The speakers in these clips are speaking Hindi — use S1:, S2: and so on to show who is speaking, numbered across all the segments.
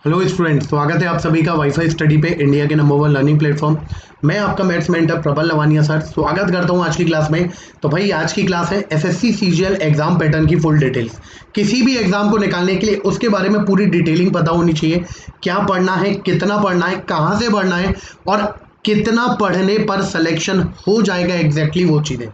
S1: हेलो स्टूडेंट्स, स्वागत है आप सभी का वाईफाई स्टडी पे इंडिया के नंबर 1 लर्निंग प्लेटफॉर्म। मैं आपका मैथ्स मेंटर प्रबल लवानिया सर स्वागत करता हूं आज की क्लास में। तो भाई आज की क्लास है एसएससी सीजीएल एग्जाम पैटर्न की फुल डिटेल्स। किसी भी एग्जाम को निकालने के लिए उसके बारे में पूरी डिटेलिंग पता होनी चाहिए। क्या पढ़ना है, कितना पढ़ना है, कहाँ से पढ़ना है और कितना पढ़ने पर सिलेक्शन हो जाएगा, एग्जैक्टली वो चीज़ें।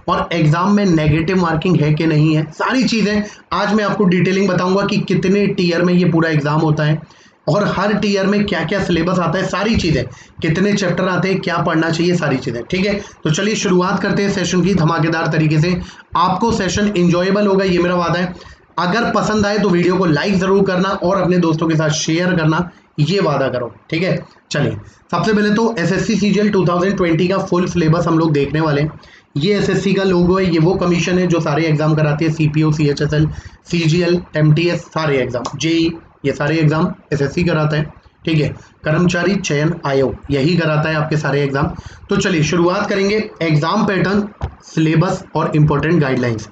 S1: और एग्जाम में नेगेटिव मार्किंग है कि नहीं है, सारी चीज़ें आज मैं आपको डिटेलिंग बताऊंगा कि कितने टीयर में ये पूरा एग्जाम होता है और हर टीयर में क्या क्या सिलेबस आता है, सारी चीज़ें, कितने चैप्टर आते हैं, क्या पढ़ना चाहिए, सारी चीज़ें। ठीक है, तो चलिए शुरुआत करते हैं सेशन की धमाकेदार तरीके से। आपको सेशन इंजॉयबल होगा, ये मेरा वादा है। अगर पसंद आए तो वीडियो को लाइक ज़रूर करना और अपने दोस्तों के साथ शेयर करना, ये वादा करो। ठीक है, चलिए सबसे पहले तो एसएससी सीजीएल 2020 का फुल सिलेबस हम लोग देखने वाले हैं। ये एसएससी का लोगो है, ये वो कमीशन है जो सारे एग्जाम कराती है, सीपीओ, सीएचएसएल, सीजीएल, एमटीएस, सारे एग्जाम, जेई, ये सारे एग्जाम एसएससी कराता है। ठीक है, कर्मचारी चयन आयोग यही कराता है आपके सारे एग्जाम। तो चलिए शुरुआत करेंगे एग्जाम पैटर्न, सिलेबस और इंपॉर्टेंट गाइडलाइंस।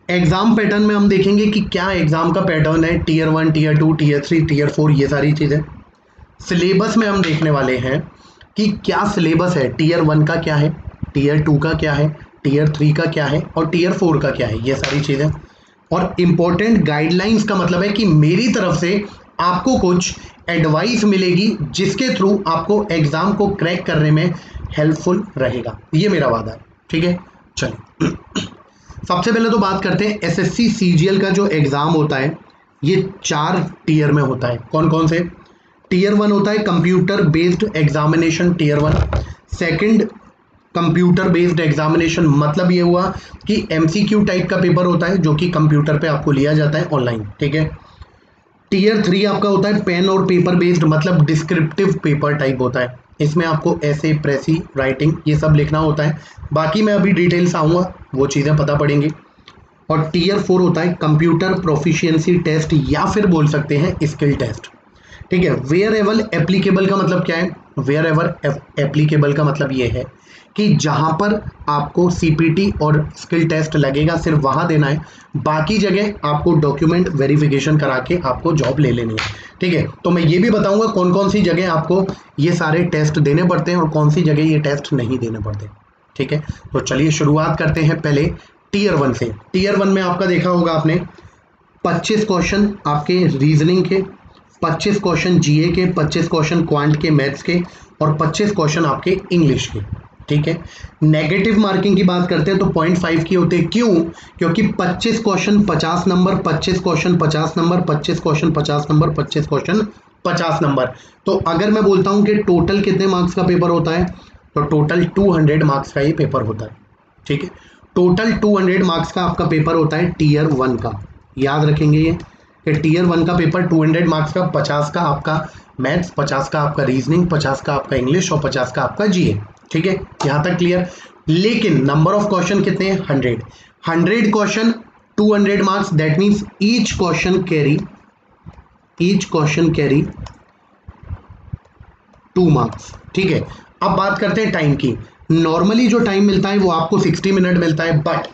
S1: एग्जाम पैटर्न में हम देखेंगे कि क्या एग्जाम का पैटर्न है, टीयर 1, टीयर 2, टीयर 3, टीयर 4, ये सारी चीज़ें। सिलेबस में हम देखने वाले हैं कि क्या सिलेबस है, टीयर 1 का क्या है, टीयर 2 का क्या है, टीयर 3 का क्या है और टीयर 4 का क्या है, ये सारी चीज़ें। और इम्पोर्टेंट गाइडलाइंस का मतलब है कि मेरी तरफ से आपको कुछ एडवाइस मिलेगी जिसके थ्रू आपको एग्जाम को क्रैक करने में हेल्पफुल रहेगा, ये मेरा वादा है। ठीक है, चलिए सबसे पहले तो बात करते हैं एसएससी सीजीएल का जो एग्जाम होता है, ये 4 टीयर में होता है। कौन कौन से? टीयर 1 होता है computer based examination, tier 1। Second, computer based examination मतलब ये हुआ कि एमसीक्यू टाइप का पेपर होता है जो कि कंप्यूटर पे आपको लिया जाता है ऑनलाइन। ठीक है, टीयर 3 आपका होता है पेन और पेपर बेस्ड, मतलब डिस्क्रिप्टिव पेपर टाइप होता है। इसमें आपको ऐसे, प्रेसी, राइटिंग, ये सब लिखना होता है। बाकी मैं अभी डिटेल्स आऊँगा, वो चीज़ें पता पड़ेंगी। और टीयर 4 होता है कंप्यूटर प्रोफिशिएंसी टेस्ट या फिर बोल सकते हैं स्किल टेस्ट। ठीक है, वेयर एवर एप्लीकेबल का मतलब क्या है? वेयर एवर एप्लीकेबल का मतलब ये है कि जहां पर आपको सीपीटी और स्किल टेस्ट लगेगा सिर्फ वहां देना है, बाकी जगह आपको डॉक्यूमेंट वेरिफिकेशन करा के आपको जॉब ले लेनी है। ठीक है, तो मैं ये भी बताऊंगा कौन कौन सी जगह आपको ये सारे टेस्ट देने पड़ते हैं और कौन सी जगह ये टेस्ट नहीं देने पड़ते। ठीक है, तो चलिए शुरुआत करते हैं पहले टीयर 1 से। टीयर 1 में आपका देखा होगा आपने 25 क्वेश्चन आपके रीजनिंग के, 25 क्वेश्चन जीए के, 25 क्वेश्चन क्वांट के, मैथ्स के और 25 क्वेश्चन आपके इंग्लिश के। ठीक है, नेगेटिव मार्किंग की बात करते हैं तो 0.5 की होते हैं। क्यों? क्योंकि 25 question 50 number, 25 question 50 number, 25 question 50 number, 25 question 50 number. तो अगर मैं बोलता हूं कि टोटल कितने मार्क्स का पेपर होता है, तो टोटल 200 मार्क्स का ये पेपर होता है। ठीक है, टोटल 200 मार्क्स का आपका पेपर होता है टीयर 1 का। याद रखेंगे ये कि टीयर 1 का पेपर 200 मार्क्स का, 50 का आपका मैथ्स, 50 का आपका रीजनिंग, 50 का आपका इंग्लिश और 50 का आपका जीए। ठीक है, यहाँ तक क्लियर। लेकिन नंबर ऑफ क्वेश्चन कितने हैं? 100 question, 200 marks, that means each question carry 2 marks. ठीक है, अब बात करते हैं टाइम की। नॉर्मली जो टाइम मिलता है वो आपको 60 मिनट मिलता है, बट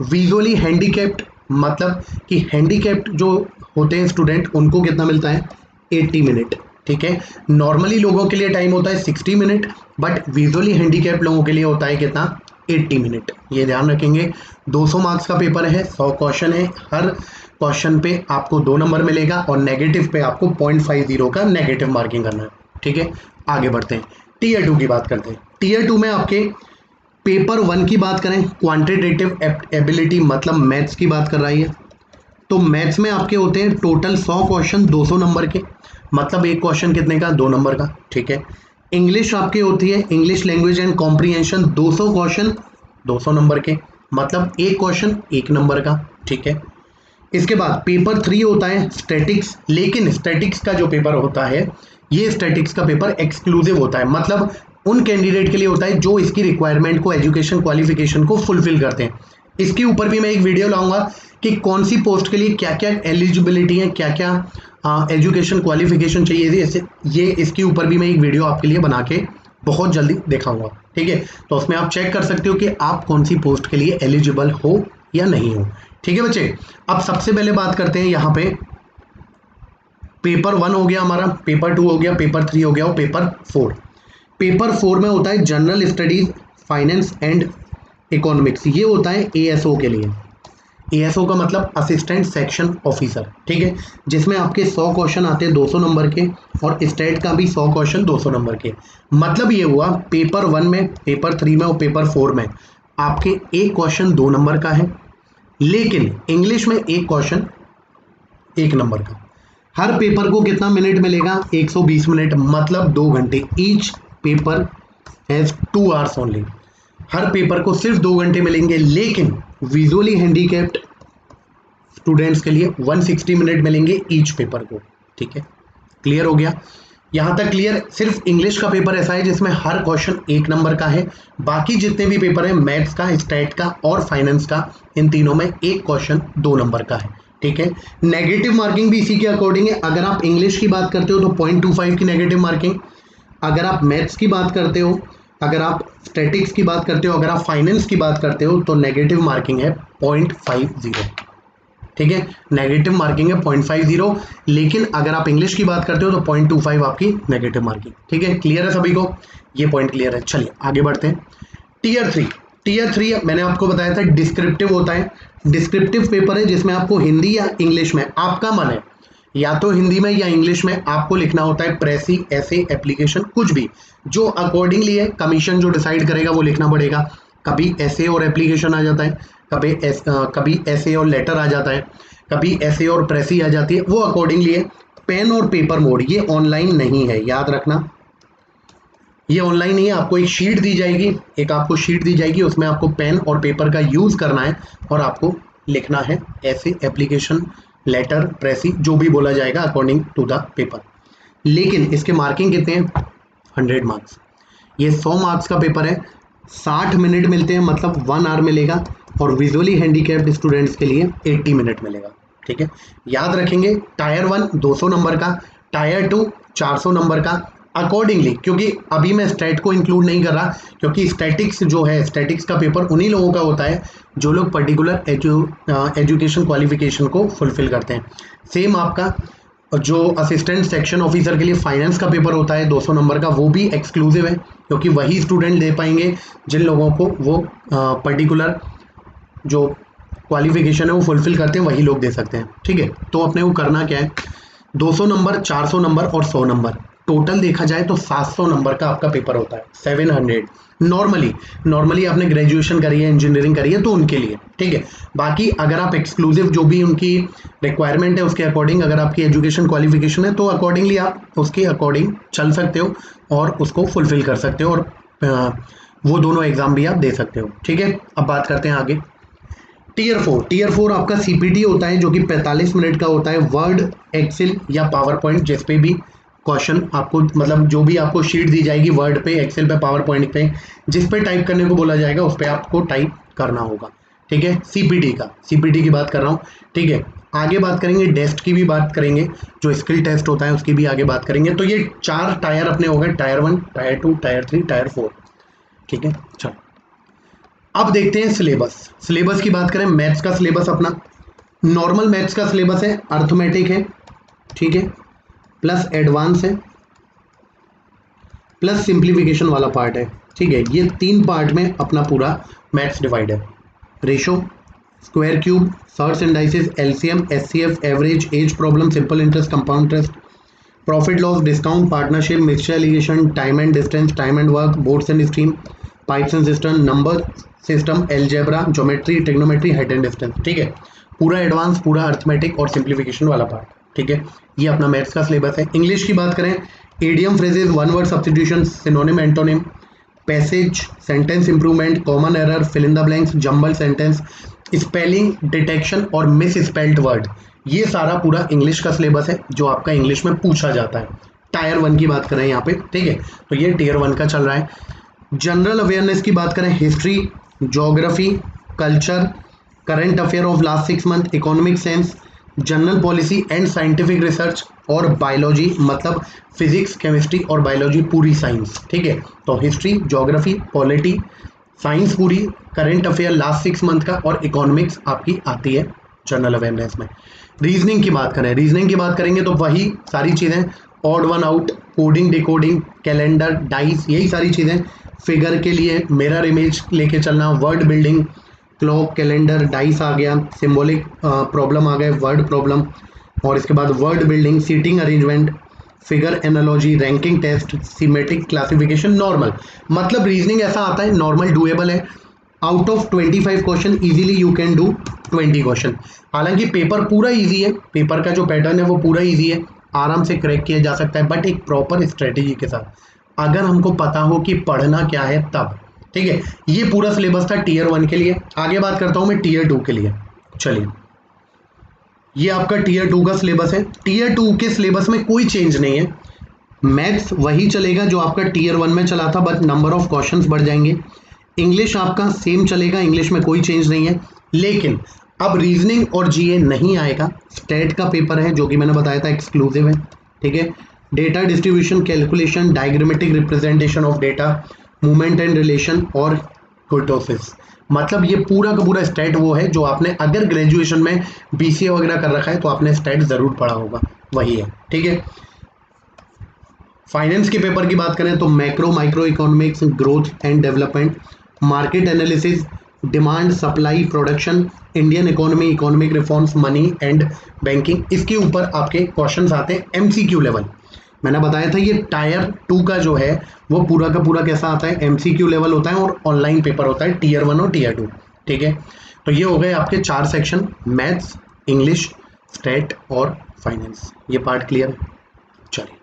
S1: विजुअली हैंडीकैप्ड, मतलब कि हैंडीकैप्ड जो होते हैं स्टूडेंट, उनको कितना मिलता है? 80 मिनट। ठीक है, नॉर्मली लोगों के लिए टाइम होता है 60 मिनट, बट विजुअली हैंडीकैप्ड लोगों के लिए होता है कितना? 80 मिनट। ये ध्यान रखेंगे। 200 मार्क्स का पेपर है, 100 क्वेश्चन है, हर क्वेश्चन पे आपको 2 नंबर मिलेगा और नेगेटिव पे आपको 0.50 का नेगेटिव मार्किंग करना है। ठीक है, आगे बढ़ते हैं, टीयर 2 की बात करते हैं। टीयर 2 में आपके पेपर 1 की बात करें, क्वांटिटेटिव एबिलिटी मतलब मैथ्स की बात कर रही है, तो मैथ्स में आपके होते हैं टोटल 100 क्वेश्चन 200 नंबर के, मतलब एक क्वेश्चन कितने का? 2 नंबर का। ठीक है, इंग्लिश आपकी होती है English language and comprehension, 200 question 200 number के, मतलब एक क्वेश्चन 1 नंबर का। ठीक है, इसके बाद पेपर 3 होता है स्टैटिक्स, लेकिन स्टैटिक्स का जो पेपर होता है, ये स्टैटिक्स का पेपर एक्सक्लूसिव होता है, मतलब उन कैंडिडेट के लिए होता है जो इसकी रिक्वायरमेंट को, एजुकेशन क्वालिफिकेशन को फुलफिल करते हैं। इसके ऊपर भी मैं एक वीडियो लाऊंगा कि कौन सी पोस्ट के लिए क्या क्या एलिजिबिलिटी है, क्या क्या एजुकेशन क्वालिफिकेशन चाहिए थी। ये इसके ऊपर भी मैं एक वीडियो आपके लिए बना के बहुत जल्दी दिखाऊंगा। ठीक है, तो उसमें आप चेक कर सकते हो कि आप कौन सी पोस्ट के लिए एलिजिबल हो या नहीं हो। ठीक है बच्चे, अब सबसे पहले बात करते हैं यहाँ पे पेपर 1 हो गया हमारा, पेपर 2 हो गया, पेपर 3 हो गया और पेपर 4। पेपर 4 में होता है general studies, finance and economics, ये होता है एएसओ के लिए। एएसओ का मतलब असिस्टेंट सेक्शन ऑफिसर, ठीक है, जिसमें आपके 100 क्वेश्चन आते हैं 200 नंबर के, और स्टेट का भी 100 क्वेश्चन 200 नंबर के। मतलब ये हुआ पेपर 1 में, पेपर 3 में और पेपर 4 में आपके एक क्वेश्चन 2 नंबर का है, लेकिन इंग्लिश में एक क्वेश्चन 1 नंबर का। हर पेपर को कितना मिनट मिलेगा? 120 मिनट, मतलब 2 घंटे। Each paper has 2 hours only. Her paper को सिर्फ 2 घंटे मिलेंगे, लेकिन विजुअली हैंडीकैप्ड स्टूडेंट्स के लिए 160 मिनट मिलेंगे ईच पेपर को, ठीक है। क्लियर हो गया? यहाँ तक क्लियर? सिर्फ इंग्लिश का पेपर ऐसा है जिसमें हर क्वेश्चन 1 नंबर का है, बाकी जितने भी पेपर हैं मैथ्स का, स्टैट का और फाइनेंस का, इन तीनों में एक क्वेश्चन 2 नंबर का है, ठीक है। नेगेटिव मार्किंग भी इसी के अकॉर्डिंग है। अगर आप इंग्लिश की बात करते हो तो 0.25 की नेगेटिव मार्किंग, अगर आप मैथ्स की बात करते हो, अगर आप स्टैटिक्स की बात करते हो, अगर आप फाइनेंस की बात करते हो तो नेगेटिव मार्किंग है 0.50, ठीक है। नेगेटिव मार्किंग है 0.50, लेकिन अगर आप इंग्लिश की बात करते हो तो 0.25 आपकी नेगेटिव मार्किंग, ठीक है। क्लियर है सभी को? ये पॉइंट क्लियर है। चलिए आगे बढ़ते हैं। टीयर 3, टीयर 3 मैंने आपको बताया था डिस्क्रिप्टिव होता है। डिस्क्रिप्टिव पेपर है जिसमें आपको हिंदी या इंग्लिश में, आपका मन है, या तो हिंदी में या इंग्लिश में आपको लिखना होता है प्रेसी, ऐसे, एप्लीकेशन, कुछ भी जो अकॉर्डिंगली है, कमीशन जो डिसाइड करेगा वो लिखना पड़ेगा। कभी ऐसे और एप्लीकेशन आ जाता है, कभी ऐसे और लेटर आ जाता है, कभी ऐसे और प्रेसी आ जाती है, वो अकॉर्डिंगली है। पेन और पेपर मोड, ये ऑनलाइन नहीं है, याद रखना, ये ऑनलाइन नहीं है। आपको एक शीट दी जाएगी, एक आपको शीट दी जाएगी, उसमें आपको पेन और पेपर का यूज़ करना है और आपको लिखना है ऐसे, एप्लीकेशन, लेटर, प्रेसी, जो भी बोला जाएगा अकॉर्डिंग टू द पेपर। लेकिन इसके मार्किंग कितने हैं? 100 मार्क्स। ये 100 मार्क्स का पेपर है, 60 मिनट मिलते हैं, मतलब 1 आवर मिलेगा, और विजुअली हैंडीकैप्ड स्टूडेंट्स के लिए 80 मिनट मिलेगा, ठीक है। याद रखेंगे, टायर 1 200 नंबर का, टायर 2 400 नंबर का अकॉर्डिंगली, क्योंकि अभी मैं स्टैट को इंक्लूड नहीं कर रहा, क्योंकि स्टैटिक्स जो है, स्टैटिक्स का पेपर उन्हीं लोगों का होता है जो लोग पर्टिकुलर एजुकेशन क्वालिफिकेशन को फुलफिल करते हैं। सेम आपका जो असिस्टेंट सेक्शन ऑफिसर के लिए फाइनेंस का पेपर होता है 200 नंबर का, वो भी एक्सक्लूसिव है, क्योंकि वही स्टूडेंट दे पाएंगे जिन लोगों को वो पर्टिकुलर जो क्वालिफिकेशन है वो फुलफिल करते हैं, वही लोग दे सकते हैं, ठीक है। तो अपने को करना क्या है, 200 नंबर, 400 नंबर और 100 नंबर, टोटल देखा जाए तो 700 नंबर का आपका पेपर होता है। 700 नॉर्मली आपने ग्रेजुएशन करी है, इंजीनियरिंग करी है तो उनके लिए, ठीक है। बाकी अगर आप एक्सक्लूसिव जो भी उनकी रिक्वायरमेंट है उसके अकॉर्डिंग, अगर आपकी एजुकेशन क्वालिफिकेशन है तो अकॉर्डिंगली आप उसके अकॉर्डिंग चल सकते हो और उसको फुलफिल कर सकते हो, और वो दोनों एग्जाम भी आप दे सकते हो, ठीक है। अब बात करते हैं आगे। टीयर 4 आपका सीपीटी होता है, जो कि 45 मिनट का होता है। वर्ड, एक्सेल या पावर पॉइंट, जिस पे भी क्वेश्चन आपको, मतलब जो भी आपको शीट दी जाएगी वर्ड पे, एक्सेल पे, पावर पॉइंट पे, जिस पे टाइप करने को बोला जाएगा उस पर आपको टाइप करना होगा, ठीक है। सीपीटी की बात कर रहा हूँ, ठीक है। आगे बात करेंगे टेस्ट की भी बात करेंगे, जो स्किल टेस्ट होता है उसकी भी आगे बात करेंगे। तो ये 4 टायर अपने हो गए, टायर 1, टायर 2, टायर 3, टायर 4, ठीक है। चलो अब देखते हैं सिलेबस की बात करें। मैथ्स का सिलेबस अपना नॉर्मल मैथ्स का सिलेबस है, अर्थमेटिक है, ठीक है, प्लस एडवांस है, प्लस सिंप्लीफिकेशन वाला पार्ट है, ठीक है। ये 3 पार्ट में अपना पूरा मैथ्स डिवाइड है। Ratio, square cube, surds and indices, LCM, HCF, average, age problem, simple interest, compound interest, profit loss, discount, partnership, mixture alligation, time and distance, time and work, boats and stream, pipes and cistern, number system, algebra, geometry, trigonometry, height and distance, ठीक है। पूरा एडवांस, पूरा अर्थमेटिक और सिंप्लीफिकेशन वाला पार्ट, ठीक है। ये अपना मैथ्स का सिलेबस है। इंग्लिश की बात करें, idiom, phrases, one word substitution, synonym, antonym, passage, sentence improvement, common error, fill in the blanks, jumble sentence, spelling detection और मिस स्पेल्ड वर्ड, ये सारा पूरा इंग्लिश का सिलेबस है जो आपका इंग्लिश में पूछा जाता है। टायर 1 की बात करें यहाँ पे, ठीक है, तो ये टीयर 1 का चल रहा है। जनरल अवेयरनेस की बात करें, history, geography, culture, current affair of last 6 month, economic sense, general policy and scientific research, और बायोलॉजी, मतलब फिजिक्स, केमिस्ट्री और बायोलॉजी, पूरी साइंस, ठीक है। तो हिस्ट्री, ज्योग्राफी, पॉलिटी, साइंस पूरी, करंट अफेयर लास्ट 6 मंथ का, और इकोनॉमिक्स आपकी आती है जनरल अवेयरनेस में। रीजनिंग की बात करें, रीजनिंग की बात करेंगे तो वही सारी चीज़ें, odd one out, coding decoding, calendar, dice, यही सारी चीज़ें। फिगर के लिए मिरर इमेज लेके चलना, word building, clock, calendar, dice आ गया, सिंबॉलिक प्रॉब्लम आ गए, वर्ड प्रॉब्लम, और इसके बाद word building, seating arrangement, figure analogy, ranking test, semantic classification, normal. मतलब रीजनिंग ऐसा आता है, नॉर्मल डुएबल है, out of 25 question easily you can do 20 question. हालांकि पेपर पूरा इजी है, पेपर का जो पैटर्न है वो पूरा इजी है, आराम से क्रैक किया जा सकता है, बट एक प्रॉपर स्ट्रेटेजी के साथ, अगर हमको पता हो कि पढ़ना क्या है तब। ठीक है, ये पूरा सिलेबस था टीयर 1 के लिए। आगे बात करता हूं मैं टीयर 2 के लिए। चलिए, ये आपका टीयर 2 का सिलेबस है। टीयर 2 के सिलेबस में कोई चेंज नहीं है, मैथ्स वही चलेगा जो आपका टीयर 1 में चला था, बट नंबर ऑफ क्वेश्चंस बढ़ जाएंगे। इंग्लिश आपका सेम चलेगा, इंग्लिश में कोई चेंज नहीं है, लेकिन अब रीजनिंग और जीए नहीं आएगा। स्टेट का पेपर है जो कि मैंने बताया था एक्सक्लूसिव है। ठीक है, data distribution, calculation, diagrammatic representation of data, movement and relation और कुर्टोसिस। मतलब ये पूरा का पूरा स्टेट वो है जो आपने अगर ग्रेजुएशन में बीसीए वगैरह कर रखा है तो आपने स्टेट जरूर पढ़ा होगा, वही है। ठीक है, फाइनेंस के पेपर की बात करें तो macro micro economics, growth and development, market analysis, demand supply production, Indian economy, economic reforms, money and banking, इसके ऊपर आपके क्वेश्चंस आते हैं एमसीक्यू लेवल। मैंने बताया था ये टायर 2 का जो है वो पूरा का पूरा कैसा आता है, एमसीक्यू लेवल होता है, और ऑनलाइन पेपर होता है टीयर 1 और टीयर 2। ठीक है, तो ये हो गए आपके 4 सेक्शन, मैथ्स, इंग्लिश, स्टेट और फाइनेंस। ये पार्ट क्लियर है। चलिए,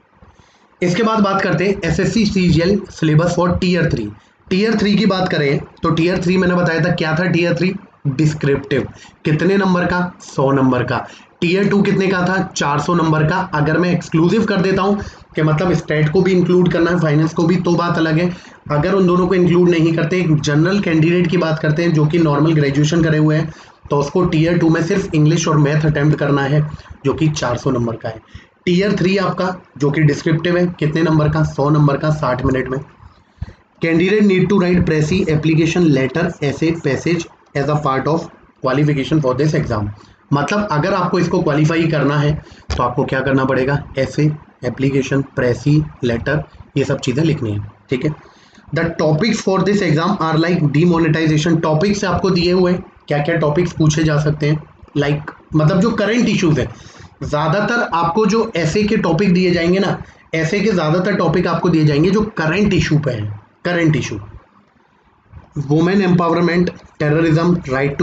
S1: इसके बाद बात करते हैं SSC CGL syllabus for tier 3। Tier 3 की बात करें तो टीयर 3 मैंने बताया था क्या था, टीयर 3 डिस्क्रिप्टिव, कितने नंबर का, 100 नंबर का। टीयर 2 कितने का था, 400 नंबर का। अगर मैं एक्सक्लूसिव कर देता हूं कि मतलब स्टेट को भी इंक्लूड करना है, फाइनेंस को भी, तो बात अलग है। अगर उन दोनों को इंक्लूड नहीं करते, एक जनरल कैंडिडेट की बात करते हैं जो कि नॉर्मल ग्रेजुएशन करे हुए हैं, तो उसको टीयर 2 में सिर्फ इंग्लिश और मैथ अटेम्प्ट करना है जो कि 400 नंबर का है। टीयर 3 आपका जो कि डिस्क्रिप्टिव है, कितने नंबर का, 100 नंबर का, 60 मिनट में। Candidate need to write precis application letter ऐसे passage as a part of qualification for this exam. मतलब अगर आपको इसको क्वालिफाई करना है तो आपको क्या करना पड़ेगा, ऐसे एप्लीकेशन, प्रेसी, लेटर, ये सब चीज़ें लिखनी है। ठीक है, the topics for this exam are like demonetization. Topics आपको दिए हुए हैं, क्या क्या टॉपिक्स पूछे जा सकते हैं, लाइक मतलब जो करंट इश्यूज है। ज़्यादातर आपको जो ऐसे के टॉपिक दिए जाएंगे ना, ऐसे के ज़्यादातर टॉपिक आपको दिए जाएंगे जो करंट इशू पे हैं। Current issue, women empowerment, terrorism, right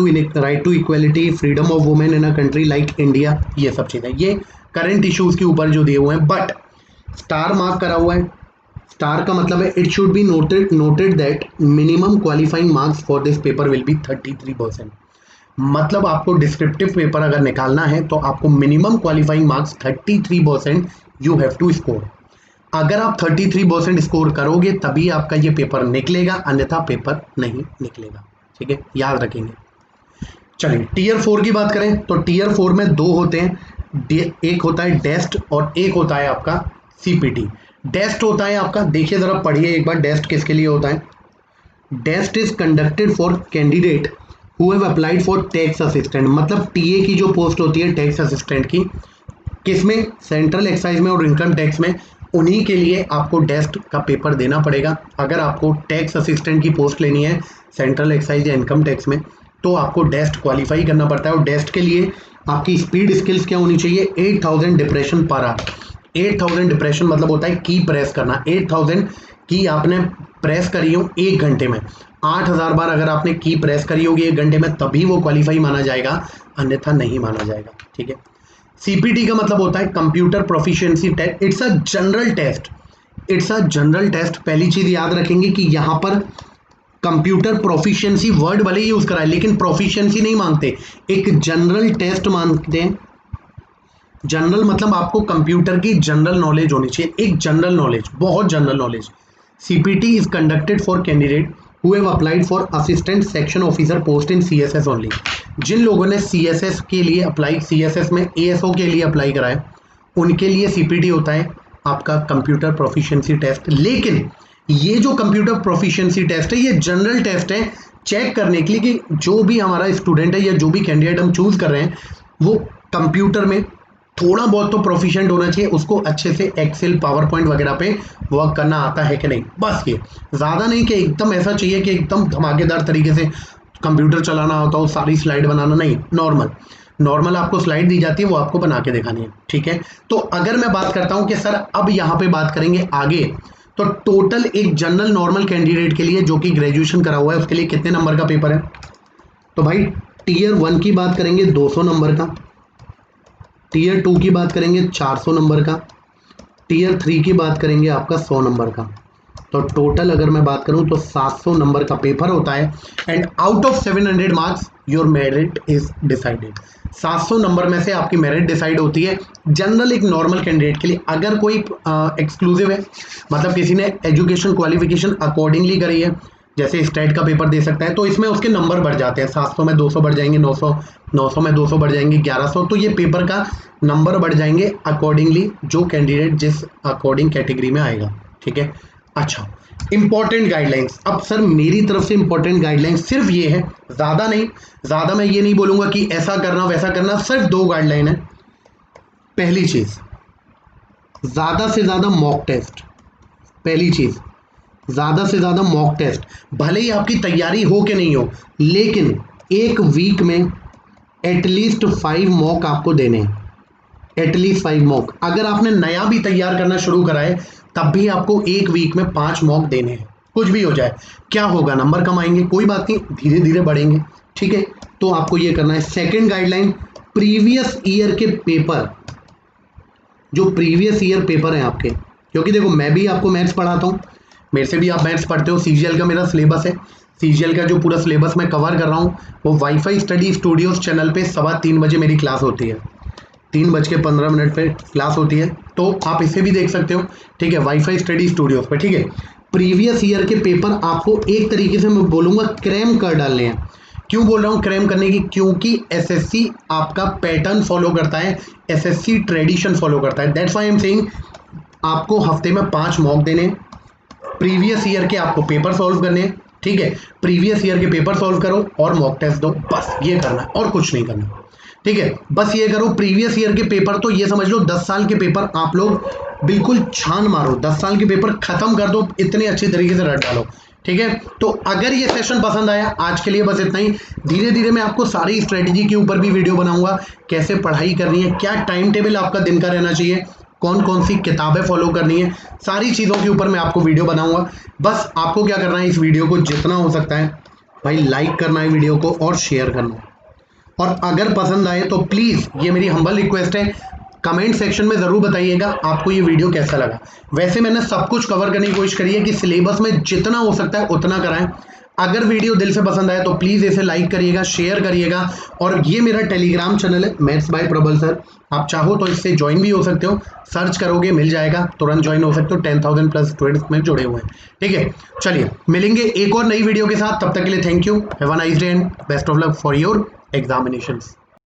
S1: to equality, freedom of women in a country like India, ये सब चीज़ें, ये करंट इश्यूज के ऊपर जो दिए हुए हैं। बट स्टार मार्क करा हुआ है। स्टार का मतलब है it should be noted that minimum qualifying marks for this paper will be 33%। मतलब आपको डिस्क्रिप्टिव पेपर अगर निकालना है तो आपको minimum qualifying marks 33% you have to score. अगर आप 33% स्कोर करोगे तभी आपका ये पेपर निकलेगा, अन्यथा पेपर नहीं निकलेगा। ठीक है, याद रखेंगे। चलिए, टीयर 4 की बात करें तो टीयर 4 में 2 होते हैं, एक होता है डेस्ट और एक होता है आपका सीपीटी। डेस्ट होता है आपका, देखिए जरा पढ़िए एक बार, डेस्ट किसके लिए होता है। Test is conducted for candidate who have applied for tax assistant. मतलब टीए की जो पोस्ट होती है टैक्स असिस्टेंट की, किसमें, सेंट्रल एक्साइज में और इनकम टैक्स में, उन्हीं के लिए आपको डेस्ट का पेपर देना पड़ेगा। अगर आपको टैक्स असिस्टेंट की पोस्ट लेनी है सेंट्रल एक्साइज या इनकम टैक्स में, तो आपको डेस्ट क्वालिफाई करना पड़ता है। और डेस्ट के लिए आपकी स्पीड स्किल्स क्या होनी चाहिए, 8000 डिप्रेशन पर आवर। 8000 डिप्रेशन मतलब होता है की प्रेस करना, 8000 की आपने प्रेस करी हो 1 घंटे में। 8000 बार अगर आपने की प्रेस करी होगी 1 घंटे में, तभी वो क्वालिफाई माना जाएगा, अन्यथा नहीं माना जाएगा। ठीक है, सीपीटी का मतलब होता है computer proficiency test. It's a general test, it's a general test. पहली चीज याद रखेंगे कि यहाँ पर कंप्यूटर प्रोफिशिएंसी वर्ड भले ही यूज करा है लेकिन प्रोफिशिएंसी नहीं मांगते, एक जनरल टेस्ट मांगते हैं। जनरल मतलब आपको कंप्यूटर की जनरल नॉलेज होनी चाहिए, एक जनरल नॉलेज, बहुत general knowledge. CPT is conducted for candidate who have applied for assistant section officer post in CSS only. जिन लोगों ने सीएसएस के लिए अप्लाई, सीएसएस में एएसओ के लिए अप्लाई करा है, उनके लिए सीपीटी होता है आपका कंप्यूटर प्रोफिशिएंसी टेस्ट। लेकिन ये जो कंप्यूटर प्रोफिशिएंसी टेस्ट है ये जनरल टेस्ट है, चेक करने के लिए कि जो भी हमारा स्टूडेंट है या जो भी कैंडिडेट हम चूज कर रहे हैं वो कंप्यूटर में थोड़ा बहुत तो प्रोफिशिएंट होना चाहिए, उसको अच्छे से एक्सेल पावर पॉइंट वगैरह पे वर्क करना आता है कि नहीं, बस ये। ज़्यादा नहीं कि एकदम ऐसा चाहिए कि एकदम धमाकेदार तरीके से कंप्यूटर चलाना होता हो, सारी स्लाइड बनाना, नहीं, नॉर्मल नॉर्मल आपको स्लाइड दी जाती है, वो आपको बना के दिखानी है, ठीक है। तो अगर मैं बात करता हूं कि सर अब यहाँ पे बात करेंगे आगे, तो टोटल एक जनरल नॉर्मल कैंडिडेट के लिए जो कि ग्रेजुएशन करा हुआ है उसके लिए कितने नंबर का पेपर है? तो भाई टीयर 1 की बात करेंगे 200 नंबर का, टीयर 2 की बात करेंगे 400 नंबर का, टीयर 3 की बात करेंगे आपका 100 नंबर का। तो टोटल अगर मैं बात करूं तो 700 नंबर का पेपर होता है, and out of 700 marks your merit is decided. 700 number में से आपकी मेरिट डिसाइड होती है जनरल एक नॉर्मल कैंडिडेट के लिए। अगर कोई एक्सक्लूसिव है, मतलब किसी ने एजुकेशन क्वालिफिकेशन अकॉर्डिंगली करी है, जैसे स्टेट का पेपर दे सकता है, तो इसमें उसके नंबर बढ़ जाते हैं, 700 में 200 बढ़ जाएंगे, 900 में 200 बढ़ जाएंगे, 1100, तो ये पेपर का नंबर बढ़ जाएंगे अकॉर्डिंगली जो कैंडिडेट जिस अकॉर्डिंग कैटेगरी में आएगा, ठीक है। अच्छा, इंपॉर्टेंट गाइडलाइंस, अब सर मेरी तरफ से इंपॉर्टेंट गाइडलाइंस सिर्फ ये है, ज़्यादा नहीं, ज़्यादा मैं ये नहीं बोलूँगा कि ऐसा करना वैसा करना, सिर्फ 2 गाइडलाइन है। पहली चीज़, ज़्यादा से ज़्यादा मॉक टेस्ट, पहली चीज़ ज़्यादा से ज़्यादा मॉक टेस्ट, भले ही आपकी तैयारी हो कि नहीं हो, लेकिन एक वीक में एटलीस्ट 5 मॉक आपको देने हैं, एटलीस्ट 5 मॉक। अगर आपने नया भी तैयार करना शुरू करा है तब भी आपको एक वीक में 5 मॉक देने हैं, कुछ भी हो जाए। क्या होगा, नंबर कम आएंगे, कोई बात नहीं, धीरे धीरे बढ़ेंगे, ठीक है। तो आपको ये करना है। सेकेंड गाइडलाइन, प्रीवियस ईयर के पेपर, जो प्रीवियस ईयर पेपर हैं आपके, क्योंकि देखो मैं भी आपको मैथ्स पढ़ाता हूँ, मेरे से भी आप मैथ्स पढ़ते हो, सीजीएल का मेरा सिलेबस है, सीजीएल का जो पूरा सिलेबस मैं कवर कर रहा हूँ वो वाईफाई स्टडी स्टूडियोज चैनल पे 3:15 बजे मेरी क्लास होती है, 3:15 पे क्लास होती है, तो आप इसे भी देख सकते हो, ठीक है, वाईफाई स्टडी स्टूडियोज पे, ठीक है। प्रीवियस ईयर के पेपर आपको एक तरीके से मैं बोलूँगा क्रैम कर डालने हैं। क्यों बोल रहा हूँ क्रैम करने की? क्योंकि एसएससी आपका पैटर्न फॉलो करता है, एसएससी ट्रेडिशन फॉलो करता है, that's why I am saying आपको हफ्ते में 5 मॉक देने, प्रीवियस ईयर के आपको पेपर सॉल्व करने हैं, ठीक है, प्रीवियस ईयर के पेपर सॉल्व करो और मॉक टेस्ट दो, बस ये करना है और कुछ नहीं करना, ठीक है। बस ये करो, प्रीवियस ईयर के पेपर तो ये समझ लो 10 साल के पेपर आप लोग बिल्कुल छान मारो, 10 साल के पेपर खत्म कर दो, इतने अच्छे तरीके से रट डालो, ठीक है। तो अगर ये सेशन पसंद आया, आज के लिए बस इतना ही। धीरे धीरे मैं आपको सारी स्ट्रेटेजी के ऊपर भी वीडियो बनाऊंगा, कैसे पढ़ाई करनी है, क्या टाइम टेबल आपका दिन का रहना चाहिए, कौन कौन सी किताबें फॉलो करनी है, सारी चीज़ों के ऊपर मैं आपको वीडियो बनाऊंगा। बस आपको क्या करना है, इस वीडियो को जितना हो सकता है भाई लाइक करना है वीडियो को और शेयर करना है, और अगर पसंद आए तो प्लीज़, ये मेरी हम्बल रिक्वेस्ट है, कमेंट सेक्शन में ज़रूर बताइएगा आपको ये वीडियो कैसा लगा। वैसे मैंने सब कुछ कवर करने की कोशिश करी है कि सिलेबस में जितना हो सकता है उतना कराएं। अगर वीडियो दिल से पसंद आए तो प्लीज़ इसे लाइक करिएगा, शेयर करिएगा, और ये मेरा टेलीग्राम चैनल है मैथ्स बाय प्रबल सर, आप चाहो तो इससे ज्वाइन भी हो सकते हो, सर्च करोगे मिल जाएगा, तुरंत ज्वाइन हो सकते हो, 10,000 प्लस स्टूडेंट्स में जुड़े हुए हैं, ठीक है। चलिए मिलेंगे एक और नई वीडियो के साथ, तब तक के लिए thank you, have a nice day and best of luck for your examinations.